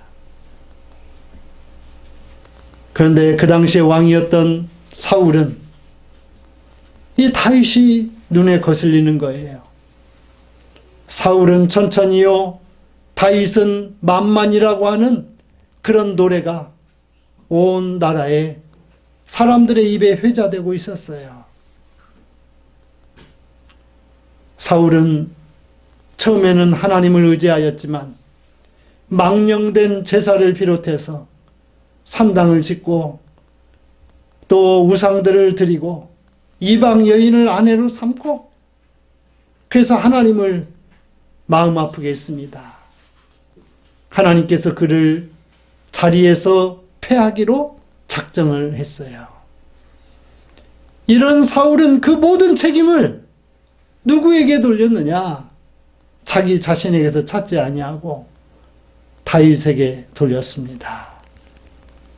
그런데 그 당시에 왕이었던 사울은 이 다윗이 눈에 거슬리는 거예요. 사울은 천천히요, 다윗은 만만이라고 하는 그런 노래가 온 나라에 사람들의 입에 회자되고 있었어요. 사울은 처음에는 하나님을 의지하였지만 망령된 제사를 비롯해서 산당을 짓고 또 우상들을 드리고 이방 여인을 아내로 삼고 그래서 하나님을 마음 아프게 했습니다. 하나님께서 그를 자리에서 패하기로 작정을 했어요. 이런 사울은 그 모든 책임을 누구에게 돌렸느냐? 자기 자신에게서 찾지 아니하고 다윗에게 돌렸습니다.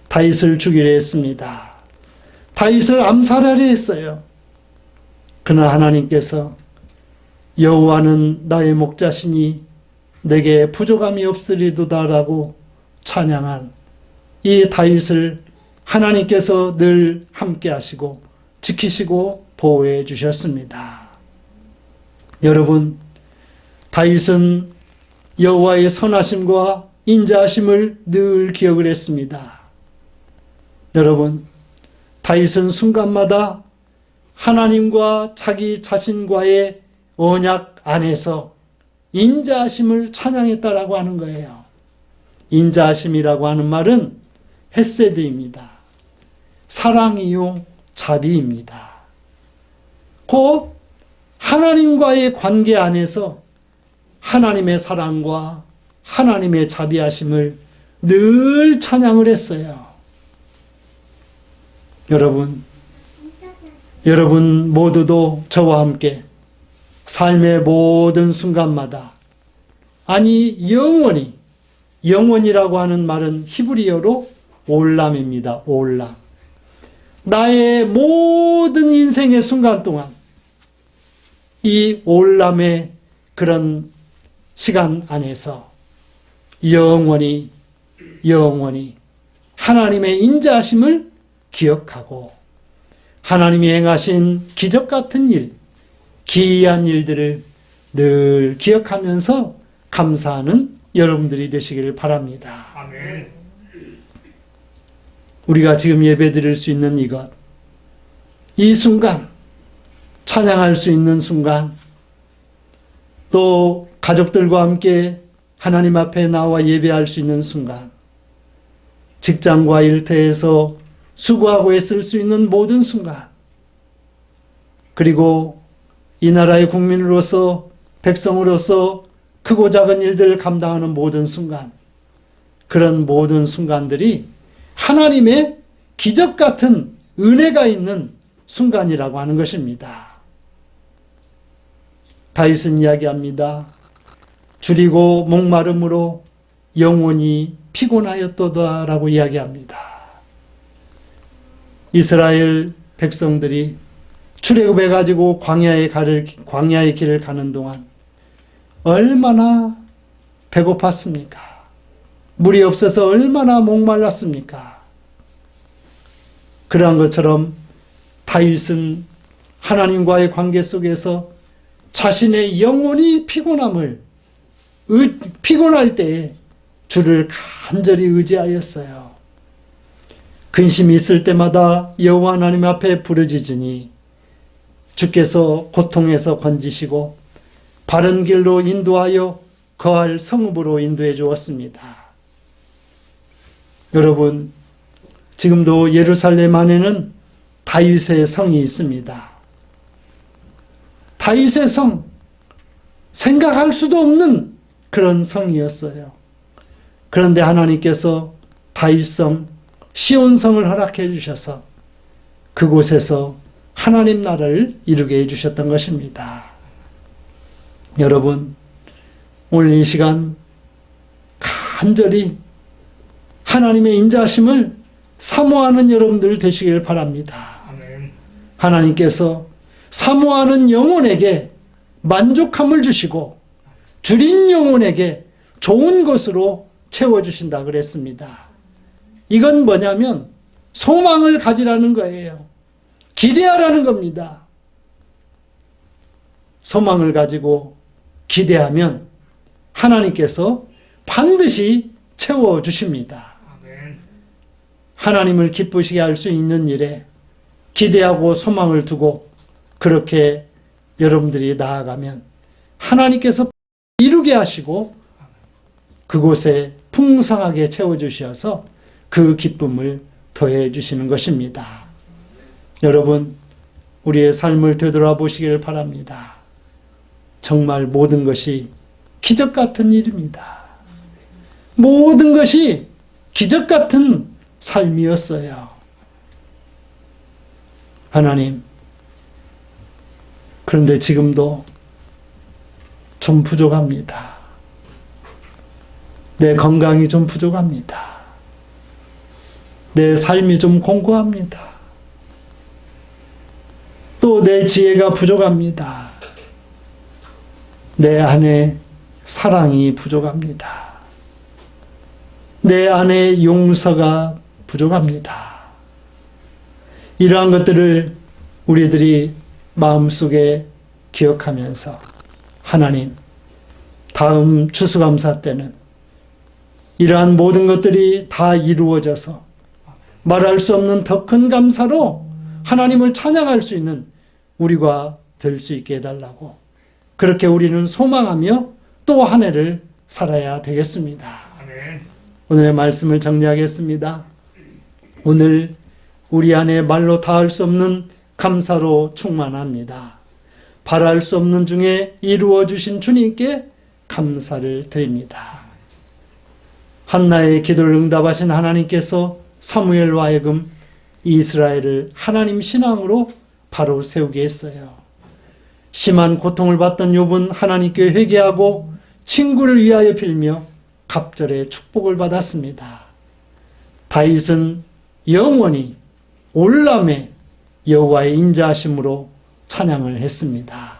다윗을 죽이려 했습니다. 다윗을 암살하려 했어요. 그러나 하나님께서 여호와는 나의 목자시니 내게 부족함이 없으리도다라고 찬양한 이 다윗을 하나님께서 늘 함께 하시고 지키시고 보호해 주셨습니다. 여러분, 다윗은 여호와의 선하심과 인자하심을 늘 기억을 했습니다. 여러분, 다윗은 순간마다 하나님과 자기 자신과의 언약 안에서 인자하심을 찬양했다라고 하는 거예요. 인자하심이라고 하는 말은 헤세드입니다. 사랑이요 자비입니다. 곧 하나님과의 관계 안에서 하나님의 사랑과 하나님의 자비하심을 늘 찬양을 했어요. 여러분 모두도 저와 함께 삶의 모든 순간마다, 아니 영원이라고 하는 말은 히브리어로 올람입니다. 올람. 나의 모든 인생의 순간 동안 이 올람의 그런 시간 안에서 영원히 하나님의 인자하심을 기억하고 하나님이 행하신 기적 같은 일, 기이한 일들을 늘 기억하면서 감사하는 여러분들이 되시기를 바랍니다. 아멘. 우리가 지금 예배드릴 수 있는 이것, 이 순간, 찬양할 수 있는 순간, 또 가족들과 함께 하나님 앞에 나와 예배할 수 있는 순간, 직장과 일터에서 수고하고 애쓸 수 있는 모든 순간, 그리고 이 나라의 국민으로서, 백성으로서 크고 작은 일들을 감당하는 모든 순간, 그런 모든 순간들이 하나님의 기적 같은 은혜가 있는 순간이라고 하는 것입니다. 다윗은 이야기합니다. 줄이고 목마름으로 영혼이 피곤하였도다라고 이야기합니다. 이스라엘 백성들이 출애굽해 가지고 광야의 길을 가는 동안 얼마나 배고팠습니까? 물이 없어서 얼마나 목말랐습니까? 그러한 것처럼 다윗은 하나님과의 관계 속에서 자신의 영혼이 피곤할 때에 주를 간절히 의지하였어요. 근심이 있을 때마다 여호와 하나님 앞에 부르짖으니 주께서 고통에서 건지시고 바른 길로 인도하여 거할 성읍으로 인도해 주었습니다. 여러분, 지금도 예루살렘 안에는 다윗의 성이 있습니다. 다윗의 성, 생각할 수도 없는 그런 성이었어요. 그런데 하나님께서 다윗성, 시온성을 허락해 주셔서 그곳에서 하나님 나라를 이루게 해주셨던 것입니다. 여러분, 오늘 이 시간 간절히 하나님의 인자하심을 사모하는 여러분들 되시길 바랍니다. 아멘. 하나님께서 사모하는 영혼에게 만족함을 주시고 줄인 영혼에게 좋은 것으로 채워주신다 그랬습니다. 이건 뭐냐면 소망을 가지라는 거예요. 기대하라는 겁니다. 소망을 가지고 기대하면 하나님께서 반드시 채워주십니다. 하나님을 기쁘시게 할 수 있는 일에 기대하고 소망을 두고 그렇게 여러분들이 나아가면 하나님께서 이루게 하시고 그곳에 풍성하게 채워주셔서 그 기쁨을 더해 주시는 것입니다. 여러분, 우리의 삶을 되돌아보시길 바랍니다. 정말 모든 것이 기적 같은 일입니다. 모든 것이 기적 같은 삶이었어요. 하나님, 그런데 지금도 좀 부족합니다. 내 건강이 좀 부족합니다. 내 삶이 좀 공고합니다. 또 내 지혜가 부족합니다. 내 안에 사랑이 부족합니다. 내 안에 용서가 부족합니다. 이러한 것들을 우리들이 마음속에 기억하면서 하나님, 다음 추수감사 때는 이러한 모든 것들이 다 이루어져서 말할 수 없는 더 큰 감사로 하나님을 찬양할 수 있는 우리가 될 수 있게 해달라고, 그렇게 우리는 소망하며 또 한 해를 살아야 되겠습니다. 아멘. 오늘의 말씀을 정리하겠습니다. 오늘 우리 안에 말로 다할 수 없는 감사로 충만합니다. 바랄 수 없는 중에 이루어 주신 주님께 감사를 드립니다. 한나의 기도를 응답하신 하나님께서 사무엘로 하여금 이스라엘을 하나님 신앙으로 바로 세우게 했어요. 심한 고통을 받던 욥은 하나님께 회개하고 친구를 위하여 빌며 갑절의 축복을 받았습니다. 다윗은 영원히 올람의 여호와의 인자하심으로 찬양을 했습니다.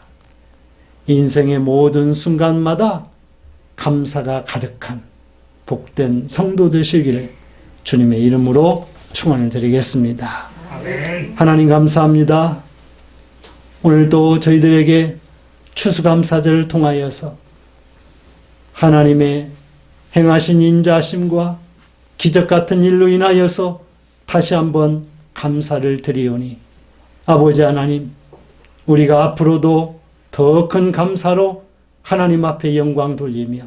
인생의 모든 순간마다 감사가 가득한 복된 성도 되시기를 주님의 이름으로 축원을 드리겠습니다. 아멘. 하나님 감사합니다. 오늘도 저희들에게 추수감사절을 통하여서 하나님의 행하신 인자하심과 기적 같은 일로 인하여서 다시 한번 감사를 드리오니 아버지 하나님, 우리가 앞으로도 더 큰 감사로 하나님 앞에 영광 돌리며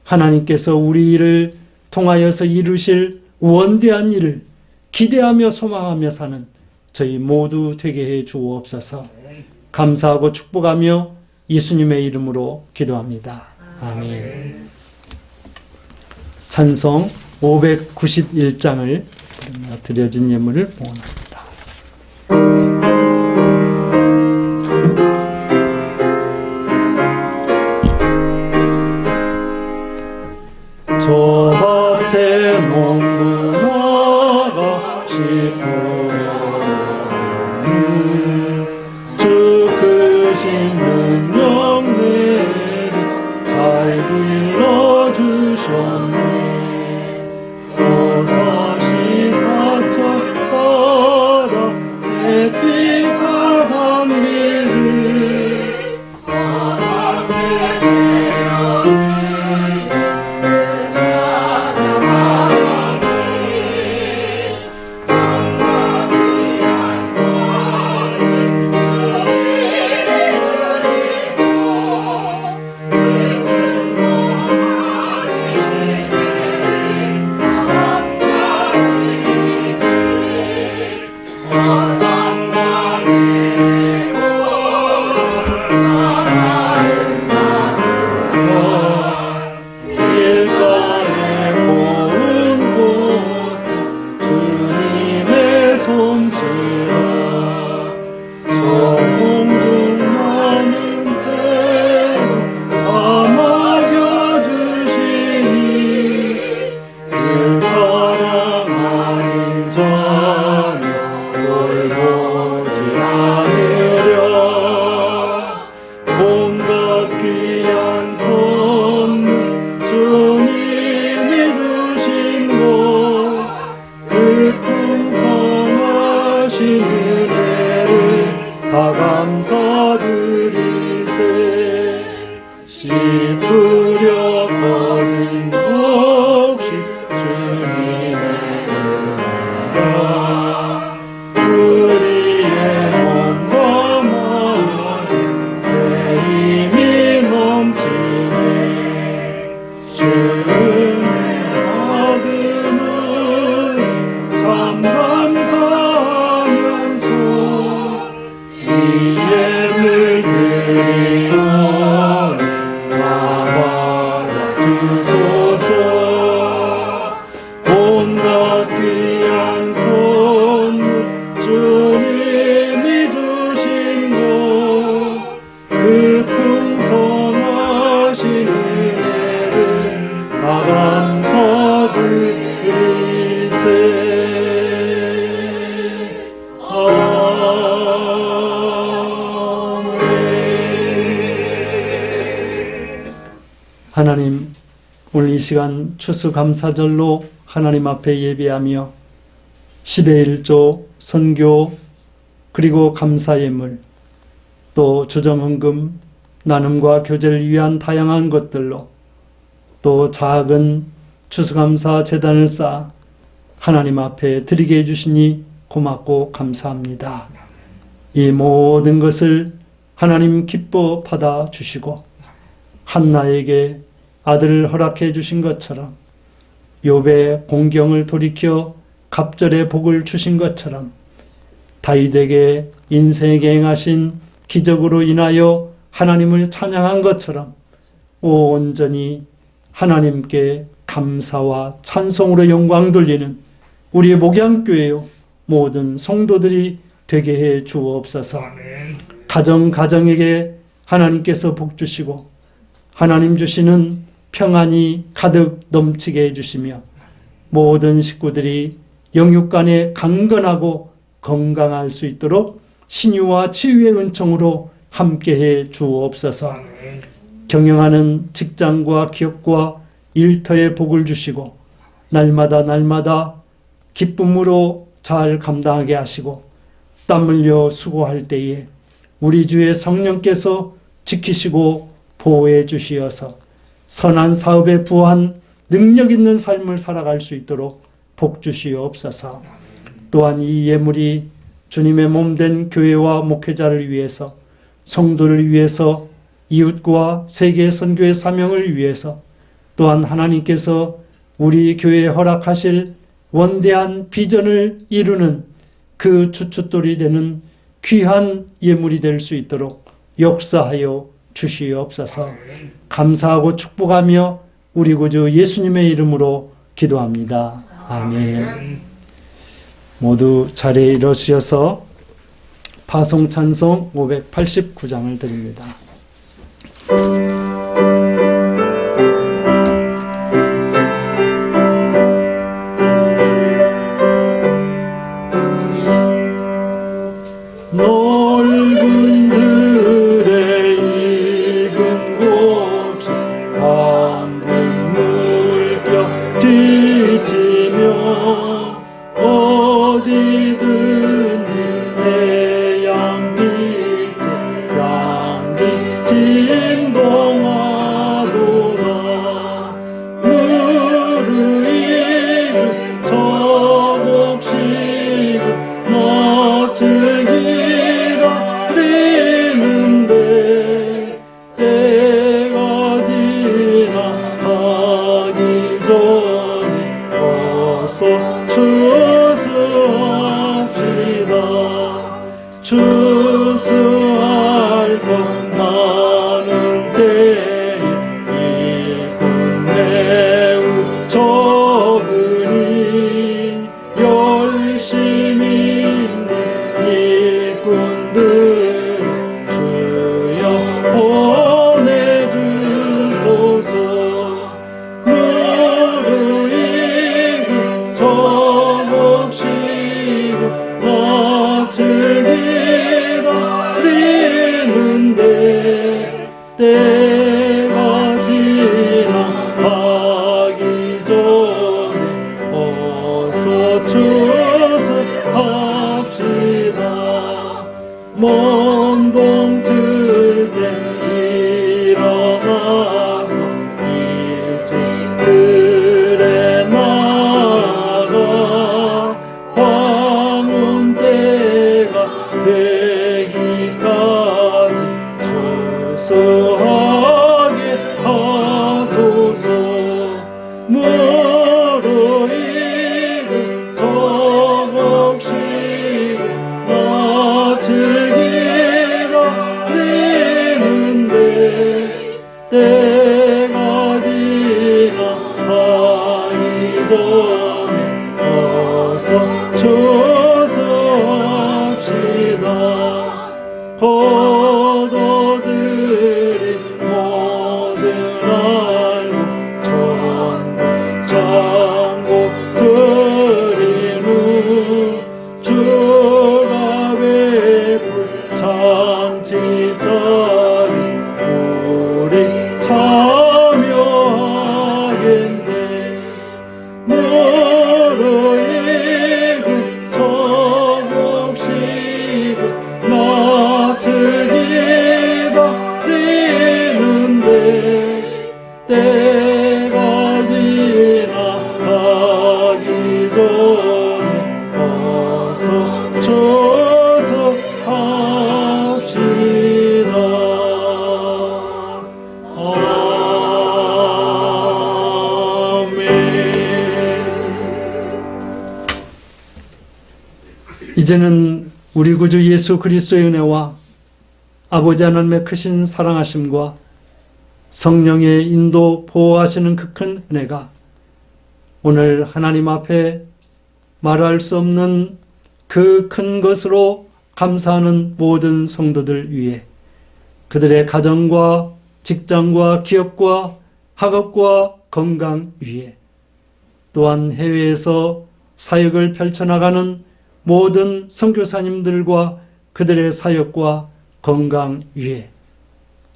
하나님께서 우리 일을 통하여서 이루실 원대한 일을 기대하며 소망하며 사는 저희 모두 되게 해 주옵소서. 감사하고 축복하며 예수님의 이름으로 기도합니다. 아멘. 찬송 591장을 드려진 예물을 봉헌합니다. 저 밭에 농부나가 싶으려니 주 크신 능력 내리 잘 길러주셨네. 또다시 사천 따라 햇빛 온갖 귀한 선물 주님이 주신 것 그 풍성하신 은혜를 다 감사드리세. 아멘. 하나님, 오늘 이 시간 추수감사절로 하나님 앞에 예배하며 10의 1조, 선교, 그리고 감사예물, 또 주정헌금, 나눔과 교제를 위한 다양한 것들로 또 작은 추수감사 재단을 쌓아 하나님 앞에 드리게 해주시니 고맙고 감사합니다. 이 모든 것을 하나님 기뻐 받아주시고 한나에게 아들을 허락해 주신 것처럼 욥의 공경을 돌이켜 갑절의 복을 주신 것처럼 다윗에게 인생에게 행하신 기적으로 인하여 하나님을 찬양한 것처럼 온전히 하나님께 감사와 찬송으로 영광 돌리는 우리의 목양교회요 모든 성도들이 되게 해 주옵소서. 가정에게 하나님께서 복 주시고 하나님 주시는 평안이 가득 넘치게 해주시며 모든 식구들이 영육간에 강건하고 건강할 수 있도록 신유와 치유의 은총으로 함께해 주옵소서. 경영하는 직장과 기업과 일터에 복을 주시고 날마다 기쁨으로 잘 감당하게 하시고 땀 흘려 수고할 때에 우리 주의 성령께서 지키시고 보호해 주시어서 선한 사업에 부한 능력 있는 삶을 살아갈 수 있도록 복 주시옵소서. 또한 이 예물이 주님의 몸된 교회와 목회자를 위해서, 성도를 위해서, 이웃과 세계 선교의 사명을 위해서, 또한 하나님께서 우리 교회에 허락하실 원대한 비전을 이루는 그 주춧돌이 되는 귀한 예물이 될 수 있도록 역사하여 주시옵소서. 감사하고 축복하며 우리 구주 예수님의 이름으로 기도합니다. 아멘. 모두 자리에 일어서셔서 파송찬송 589장을 드립니다. 넓은 들의 익은 곳이 황금 물결 뒤치며 어디든지 태양빛에 양기 진동하도다. 무르익은 저곡시고 낯을 기다리는데 때가 지나가기 전에 어서 추수합시다. 추수할 것 많은 때에 일꾼 매우 적으니 열심히 있는 일꾼들 주여 보내주소서. 무르익은 적은 이제는 우리 구주 예수 그리스도의 은혜와 아버지 하나님의 크신 사랑하심과 성령의 인도 보호하시는 그 큰 은혜가 오늘 하나님 앞에 말할 수 없는 그 큰 것으로 감사하는 모든 성도들 위해 그들의 가정과 직장과 기업과 학업과 건강 위에 또한 해외에서 사역을 펼쳐나가는 모든 선교사님들과 그들의 사역과 건강 위에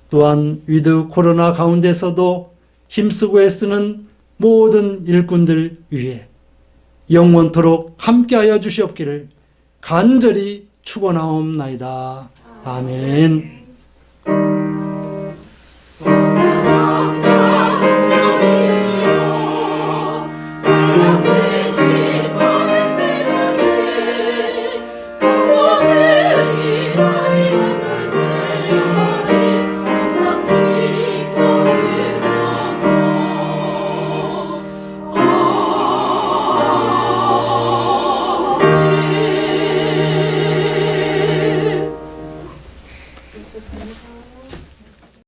또한 위드 코로나 가운데서도 힘쓰고 애쓰는 모든 일꾼들 위에 영원토록 함께하여 주시옵기를 간절히 축원하옵나이다. 아멘.